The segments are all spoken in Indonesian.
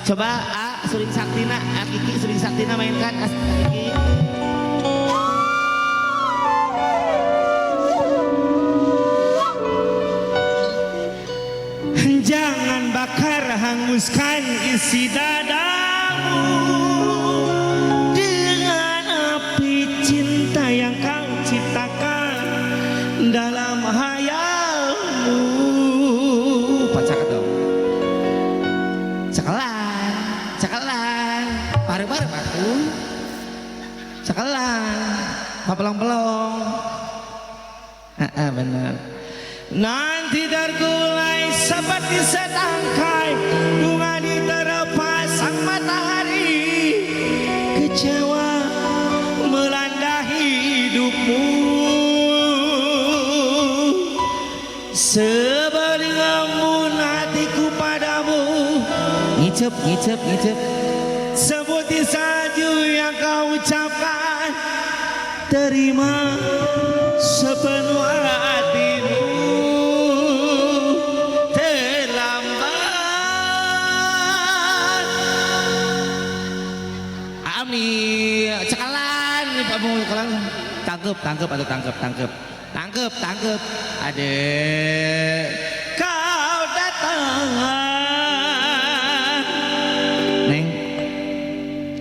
Coba Suling Saktina, Kiki Suling Saktina mainkan Kiki. Jangan bakar hanguskan isi dadamu dengan api cinta yang kau ciptakan dalam hayalmu. Pacakat dong. Cakalan, bareng-bareng aku. Cakalan, papelong-pelong. Benar. Nanti tergulai seperti setangkai bunga di terepas sang matahari. Kecewa melanda hidupmu. Sebaling embun hatiku padamu. Ngicep. Seperti salju yang kau ucapkan. Terima sepenuh hatimu. Ami cekalan nih Pak Bung cekalan. Tangkep. Adek. Kau datang. Neng.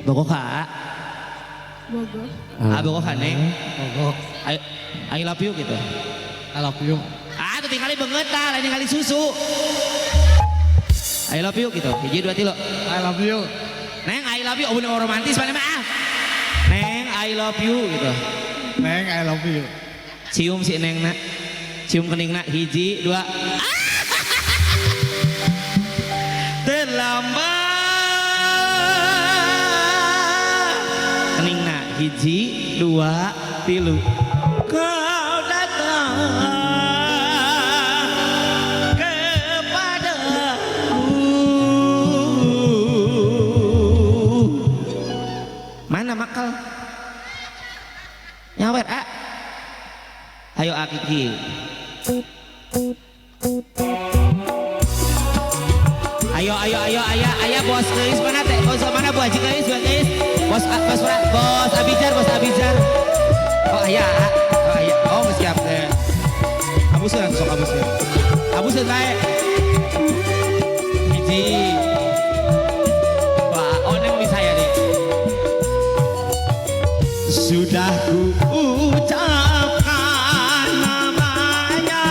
Bogok ka? Bogor. Bogok ka Neng. Bogok. I love you gitu. I love you. Tuh tinggali banget lain kali susu. I love you gitu. Hiji dua tilo. I love you. Neng I love you. Oh bener romantis mana mah. Neng I love you gitu. Neng I love you. Cium si Neng nak. Cium kening nak. Hiji dua. Terlambat. Kening nak. Hiji dua tilu. Kau datang kepadaku. Mana makal? Nyawer Ayo Kiki. Ayo bos geus mana teh? Bos mana Bu Haji geus? Bos Abijar. Oh aya. Oh geus siap teh. Abuseun sok abuseun. Abuseun bae. Hiji. Wah, oneng bisa ya nih. Sudah ku ucapkan namanya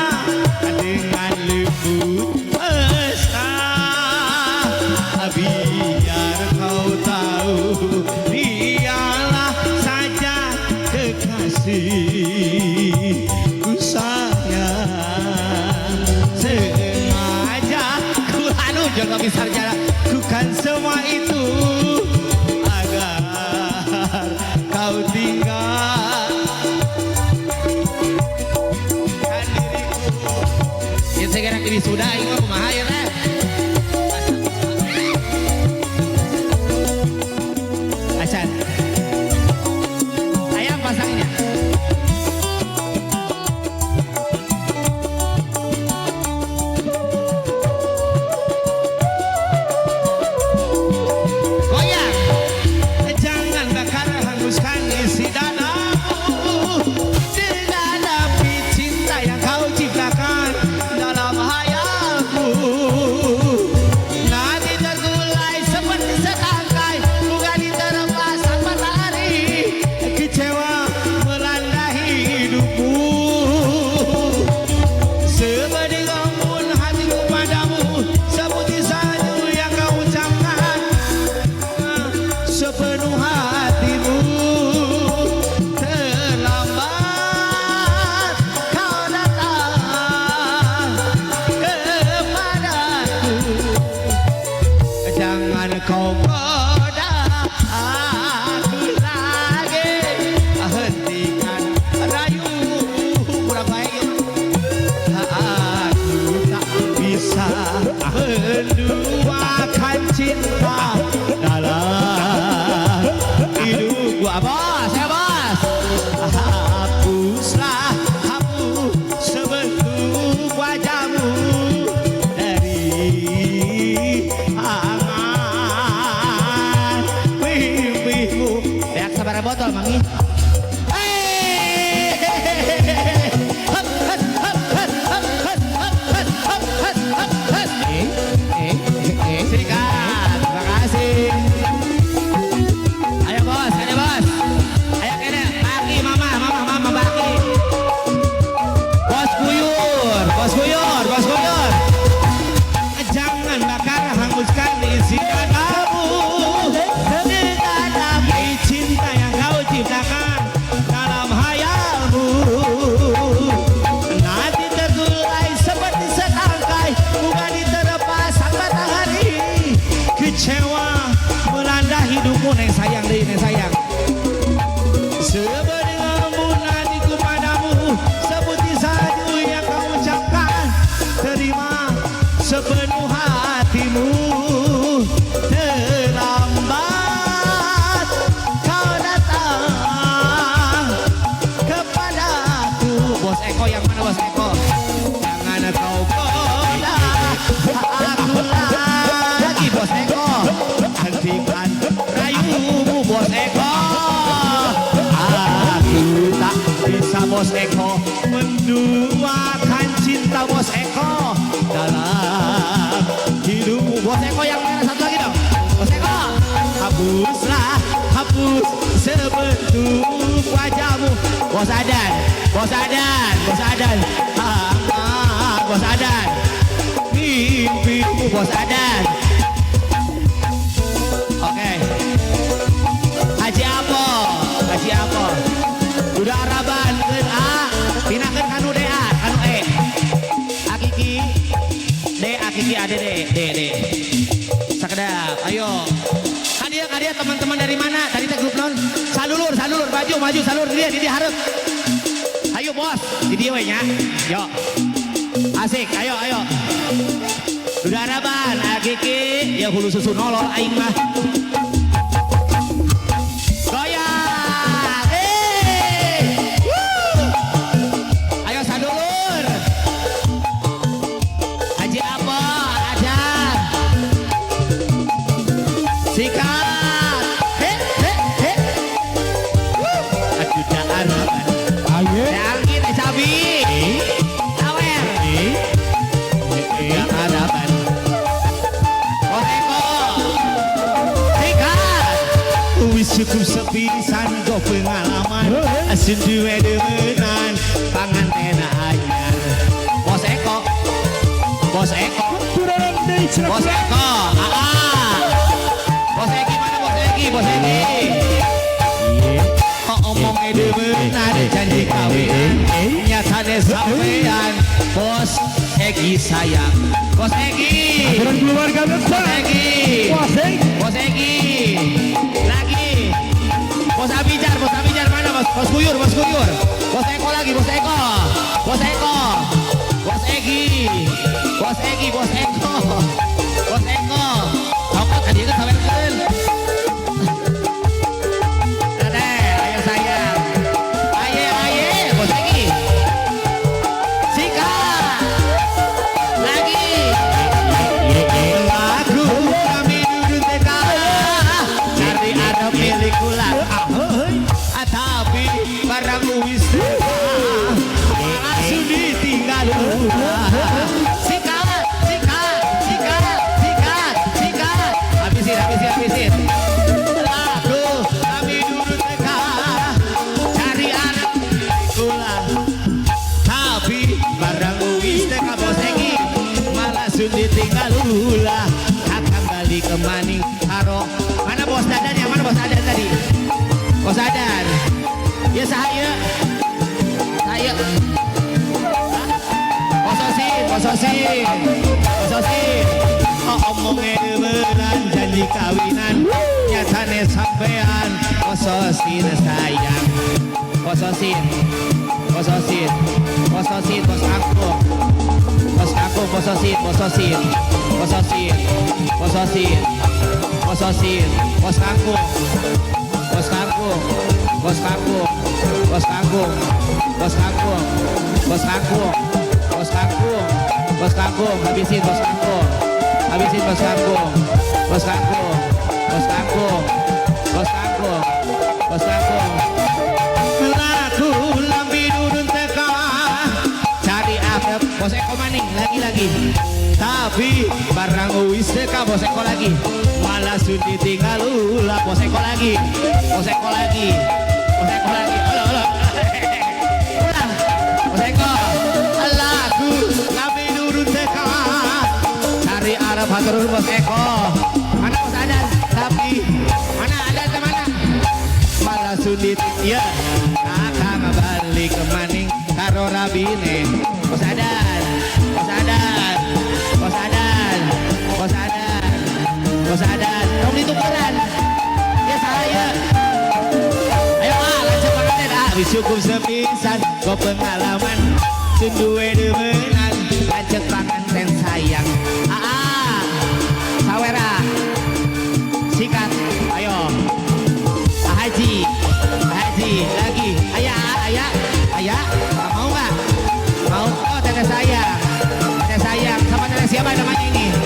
dengan lembut mesra. Biar kau tahu dialah saja kekasih ku sayang. Sengaja ku Jangan bisa jalan. kukan semua itu agar kau tinggal kan diriku. Ya segera kini sudah ini kumaha ya teh. Acan. Ayam pasangnya. Goyang. Jangan bakar hanguskan isi dadamu dengan api cinta yang kau ciptakan dalam hayalku. Nanti tergulai seperti setangkai bunga di terepas sang matahari. Kecewa melanda hidupmu. Sebagai embun hatiku padamu seperti salju yang kau ucapkan. Sepenuh hatimu. Terlambat kau datang kepadaku. Jangan kau goda aku lagi. Hentikan rayumu. Kurang baik. Aku tak bisa menduakan cinta dalam hidupku. Bos, ya bos. Hapuslah sebentuk wajahmu dari angan suara botol, Mami. Sikat, terima kasih. Ayo bos, ayo bos. Ayo kene, Baki, mama Baki. Bos Buyur, bos Buyur, bos Buyur. Jangan bakar hanguskan isi dadamu demi cinta yang kau ciptakan dalam hayalmu. Nanti tergulai seperti setangkai bunga diterpa sang matahari. Kecewa melanda hidupmu neng sayang deh neng sayang. Sebening embun hatiku padamu seperti salju yang kau ucapkan. Terima sepenuh hatimu. Terlambat kau datang kepadaku. Bos Eko yang mana bos Eko? Jangan kau goda aku lagi Bos Eko. hentikan rayumu bos Eko. Aku tak bisa bos Eko menduakan cinta bos Eko dalam hidupmu. Bos Eko yang mana satu lagi dong? Bos Eko. Hapuslah, hapus sebentuk wajahmu. Bos Adan, bos Adan, bos Adan. Bos Adan. Mimpimu Bos Adan. Oke. Haji Apo, Haji Apo. Udah araban keun A, pinahkeun kanu D A, kanu E. Akiki, D, Akiki ade D. Sakedap, ayo. Kadia teman-teman dari mana? Tadi teh grup non. Salulur, maju salur dia hareup. Ayo bos, di dia we nya. Yo. Asik, ayo. Udah araban, Akiki, ya hulu susu nolol aing mah. Goyang. Woo. Ayo sadulur. Haji apa? Ada. Sikat. ajuda araban. Ayo. Angin cabi. Tawer. Araban. Bos Eko. Sikat. Wis cukup sepisan go pengalaman asin duwe demenan pangantena anyar. Bos Eko. Bos Eko. Bos Eko. Bos Eki mana Bos Eki? Bos Eki. Kok omongnya demenan janji kawinan nyatane sampean. Bos Eki sayang. Bos Eki. Keluarga Bos Eki. Bos Eki. Lagi. Bos Abijar mana Bos? Bos Guyur. Bos Eko lagi, Bos Eko. Bos Eko. Bos Eki. Bos Eki, Bos Eko. Bos Eko. Sokot tadi kan sawerkeun. Dede, ayo sayang. Aye, Bos Eki. Sikat. Lagi. lagu kami duduk teka cari ada milik ulang tapi barang wis langsung ditinggal Sikat. Habisin. lagu kami duduk teka cari anak milik ulang tapi barang wis teka bos Eki malah sun ditinggal ulah akan balik ke maning haro. Mana Bos Dadan yang mana Bos Dadan tadi? Bos Dadan. Ya saya. Pososin. Oh, omongnya demenan janji kawinan nyatane sampean pososin sayang. Pososin Bos Angkung. Pososin. Bos Kangkung. Habisin Bos Kangkung. Bos Kangkung. lagi. Tapi barang wis teka bos eko lagi. Malah sudah tinggal ulah bos eko lagi. Bos eko lagi. Bos eko lagi. Halo halo. Ulang. Bos eko. Lagu kami nurut teka. Cari arah hatur bos eko. Mana bos Adan? Tapi mana ada mana? Malah sulit ya. Kakak balik ke maning karo rabine. Bos Adan. Bos Adan. Bos Adan, Bos Adan, Bos Adan, kamu di tukeran. Ya saya. Ayo lanjut banget cukup sepisan, kau pengalaman, sunduwe demenan, lanjut panganten sayang. Sawera, sikat, ayo. Haji, Haji, lagi. Ayah, mau nggak? Mau? Oh, teteh sayang. Sayang sama nenek siapa namanya ini?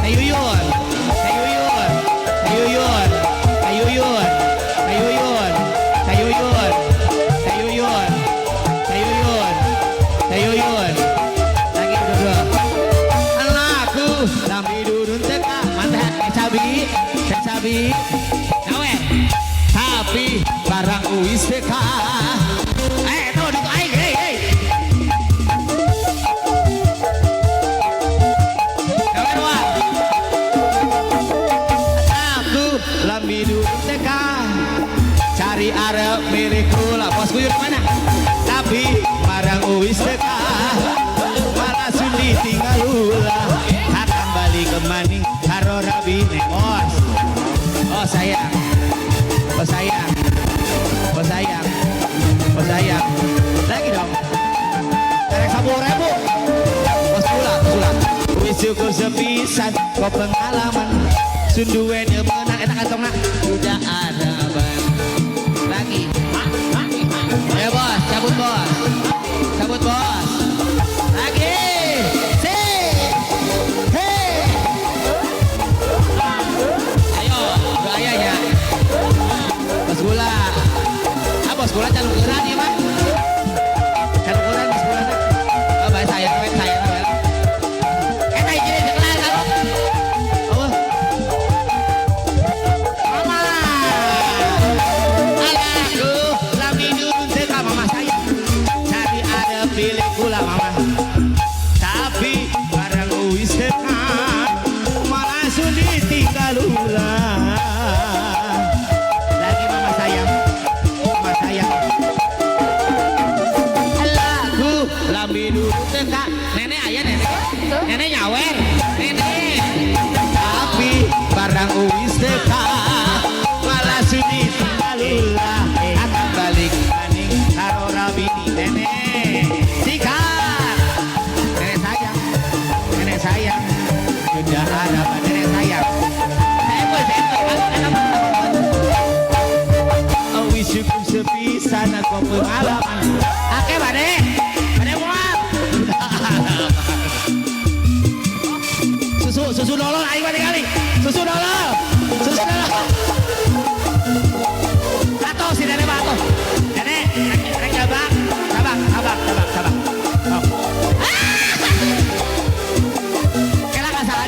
Teh Yuyun, Teh Yuyun, Teh Yuyun, Teh Yuyun, Teh Yuyun, Teh Yuyun, Teh Yuyun, Teh Yuyun, Teh Yuyun. Lagi dulu. Anakku lambi durun teka mantap cabi, nawe. Tapi barang uis teka. Tuh duduk aing, hei. Lambi dulu teka cari arep milikku lah bosku di mana tapi barang uis teka malah sudah tinggal ulah akan balik ke maning karo rabine bos. Oh sayang, oh sayang, oh sayang, oh sayang, lagi dong karek 10.000 bos pula wis cukup sepisan kau pengalaman sunduwe demenan eta kantongna sudah ada ban lagi. Ayo bos, cabut bos lagi. Hei ayo gayanya bos gula bos gula calon keran ya mah calon keran bos gula oh baik saya eta hiji sekelas pilih gula mama tapi barang uis teka malah sulit tinggal ulah lagi mama sayang lagu lambi dulu teka nenek ayah nenek nyawer nenek tapi barang uis teka malah sulit tinggal ulah akan balik maning karo rabini nenek. Nenek sayang, sudah ada apa nenek sayang? Oh wis cukup sepisan aku pengalaman. Oke bade muat. Susu dolol aing bade kali. Susu dolol. Atuh si nenek atuh. Nenek rek jabak. Sabak. Oh.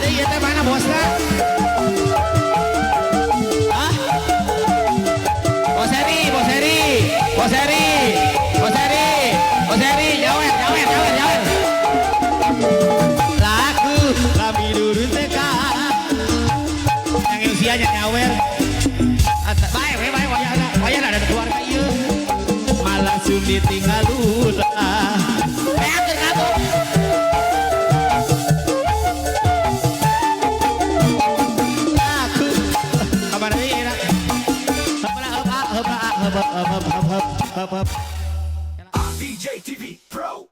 Iya teh mana bosna? Hah? Bos Heri, nyawer. Lagu lambi durun teka. Yang usianya nyawer. Baik, wayah ada keluarga ieu. Malah sulit tinggal ulah. Atur. Hub. DJ TV Pro.